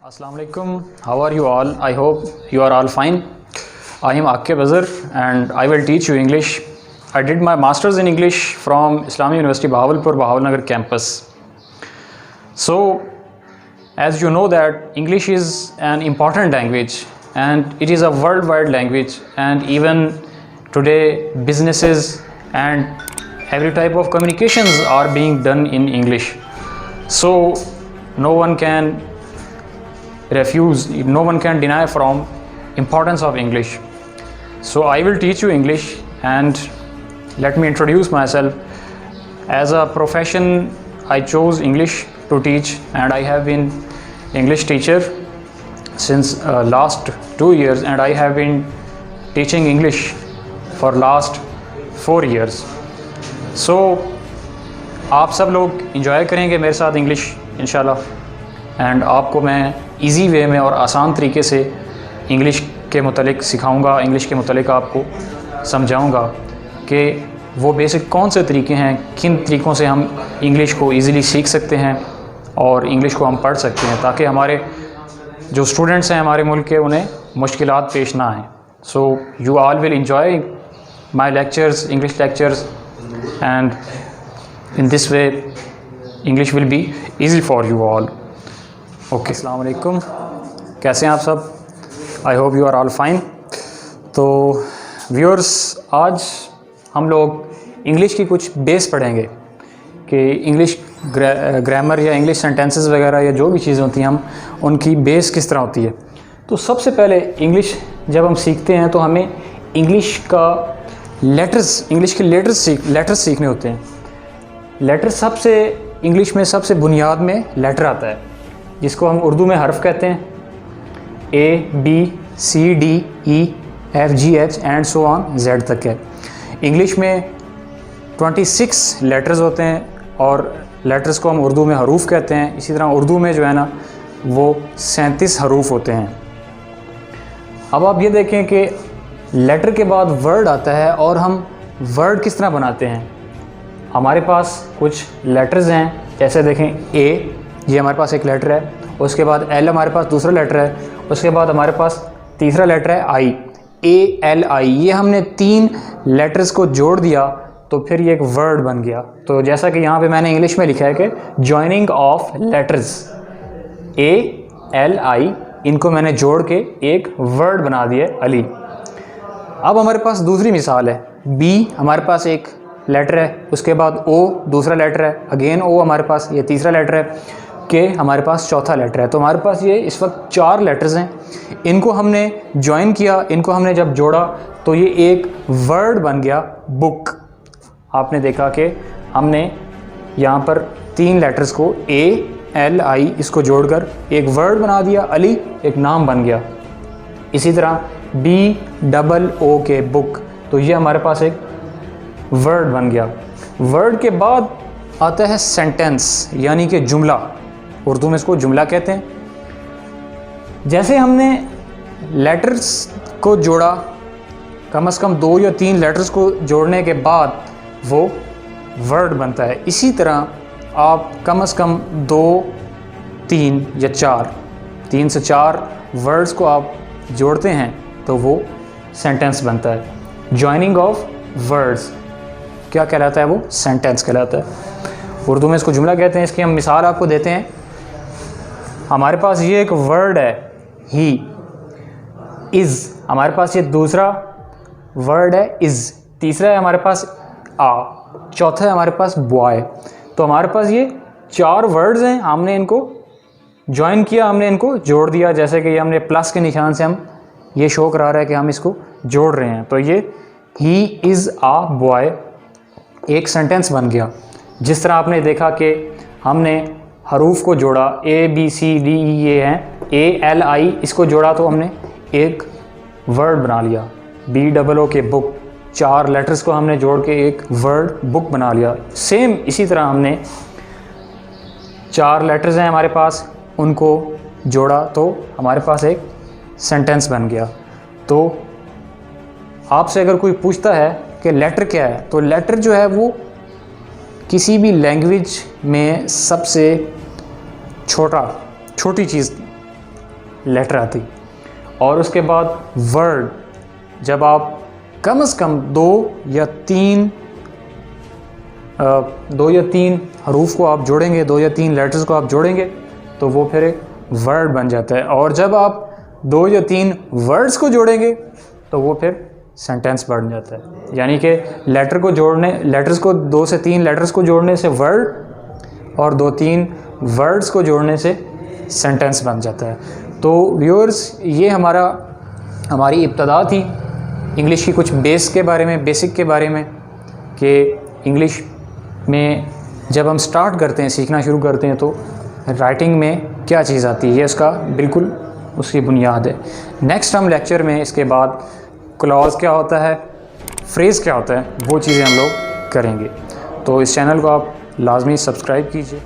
Assalamu alaikum. How are you all? I hope you are all fine. I am Aqib Azhar and I will teach you English. I did my masters in English from Islamic University Bahawalpur, Bahawalnagar campus. So, as you know that English is an important language and it is a worldwide language, and even today businesses and every type of communications are being done in English. So, no one can deny from importance of English. So I will teach you English, and let me introduce myself. As a profession, I chose English to teach, and I have been English teacher since last 2 years, and I have been teaching English for last 4 years. So आप सब लोग enjoy करेंगे मेरे साथ English इंशाल्लाह, and आपको मैं easy way में और आसान तरीके से इंग्लिश के मुतालिक सिखाऊंगा, इंग्लिश के मुतालिक आपको समझाऊंगा कि वो बेसिक कौन से तरीके हैं, किन तरीक़ों से हम इंग्लिश को इजीली सीख सकते हैं और इंग्लिश को हम पढ़ सकते हैं, ताकि हमारे जो स्टूडेंट्स हैं हमारे मुल्क के, उन्हें मुश्किलात पेश ना आएँ. So you all will enjoy my lectures, English lectures, and in this way English will be easy for you all. Okay, अस्सलाम वालेकुम. कैसे हैं आप सब? I hope you are all fine. तो व्यूअर्स, आज हम लोग इंग्लिश की कुछ बेस पढ़ेंगे कि इंग्लिश ग्रामर या इंग्लिश सेंटेंसेस वगैरह या जो भी चीज़ें होती हैं, हम उनकी बेस किस तरह होती है. तो सबसे पहले इंग्लिश जब हम सीखते हैं तो हमें इंग्लिश का इंग्लिश के लेटर्स सीखने होते हैं. इंग्लिश में सबसे बुनियाद में लेटर आता है, जिसको हम उर्दू में हर्फ कहते हैं. ABCDEFGH and so on Z तक है. इंग्लिश में 26 लेटर्स होते हैं और लेटर्स को हम उर्दू में हरूफ कहते हैं. इसी तरह उर्दू में जो है ना, वो 37 हरूफ होते हैं. अब आप ये देखें कि लेटर के बाद वर्ड आता है, और हम वर्ड किस तरह बनाते हैं. हमारे पास कुछ लेटर्स हैं, जैसे देखें A, ये हमारे पास एक लेटर है. उसके बाद L हमारे पास दूसरा लेटर है. उसके बाद हमारे पास तीसरा लेटर है I, ALI. ये हमने 3 लेटर्स को जोड़ दिया तो फिर ये एक वर्ड बन गया. तो जैसा कि यहाँ पे मैंने इंग्लिश में लिखा है कि जॉइनिंग ऑफ लेटर्स ALI, इनको मैंने जोड़ के एक वर्ड बना दिया अली. अब हमारे पास दूसरी मिसाल है. B हमारे पास एक लेटर है, उसके बाद O दूसरा लेटर है, अगेन O हमारे पास ये तीसरा लेटर है, के हमारे पास चौथा लेटर है. तो हमारे पास ये इस वक्त 4 लेटर्स हैं. इनको हमने ज्वाइन किया, इनको हमने जब जोड़ा तो ये एक वर्ड बन गया बुक. आपने देखा कि हमने यहाँ पर 3 लेटर्स को ALI इसको जोड़कर एक वर्ड बना दिया, अली एक नाम बन गया. इसी तरह BOO के बुक, तो ये हमारे पास एक वर्ड बन गया. वर्ड के बाद आता है सेंटेंस, यानी कि जुमला. उर्दू में इसको जुमला कहते हैं. जैसे हमने लेटर्स को जोड़ा, कम से कम 2 या 3 लेटर्स को जोड़ने के बाद वो वर्ड बनता है. इसी तरह आप कम से कम 2, 3 या 3 से 4 वर्ड्स को आप जोड़ते हैं तो वो सेंटेंस बनता है. जॉइनिंग ऑफ वर्ड्स क्या कहलाता है? वो सेंटेंस कहलाता है. उर्दू में इसको जुमला कहते हैं. इसकी हम मिसाल आपको देते हैं. हमारे पास ये एक वर्ड है ही, इज़. हमारे पास ये दूसरा वर्ड है इज़. तीसरा है हमारे पास आ. चौथा है हमारे पास बॉय. तो हमारे पास ये 4 वर्ड्स हैं. हमने इनको ज्वाइन किया, हमने इनको जोड़ दिया. जैसे कि ये हमने प्लस के निशान से हम ये शो करा रहा है कि हम इसको जोड़ रहे हैं. तो ये ही इज़ आ बॉय एक सेंटेंस बन गया. जिस तरह आपने देखा कि हमने हरूफ को जोड़ा, ABCDE ये हैं, ALI इसको जोड़ा तो हमने एक वर्ड बना लिया. BOO के बुक, 4 लेटर्स को हमने जोड़ के एक वर्ड बुक बना लिया. सेम इसी तरह हमने 4 लेटर्स हैं हमारे पास, उनको जोड़ा तो हमारे पास एक सेंटेंस बन गया. तो आपसे अगर कोई पूछता है कि लेटर क्या है, तो लेटर जो है वो किसी भी लैंग्वेज में सबसे छोटी चीज़ लेटर आती। और उसके बाद वर्ड, जब आप कम से कम दो या तीन हरूफ को आप जोड़ेंगे, 2 या 3 लेटर्स को आप जोड़ेंगे, तो वो फिर एक वर्ड बन जाता है। और जब आप 2 या 3 वर्ड्स को जोड़ेंगे तो वो फिर सेंटेंस बन जाता है। यानी कि लेटर्स को 2 से 3 लेटर्स को जोड़ने से वर्ड और 2-3 वर्ड्स को जोड़ने से सेंटेंस बन जाता है। तो व्यूअर्स, ये हमारी इब्तदा थी इंग्लिश की कुछ बेसिक के बारे में कि इंग्लिश में जब हम स्टार्ट करते हैं, सीखना शुरू करते हैं, तो राइटिंग में क्या चीज़ आती है, ये इसका बिल्कुल उसकी बुनियाद है। नेक्स्ट हम लेक्चर में इसके बाद क्लॉज क्या होता है, फ्रेज़ क्या होता है, वो चीज़ें हम लोग करेंगे। तो इस चैनल को आप लाजमी सब्सक्राइब कीजिए।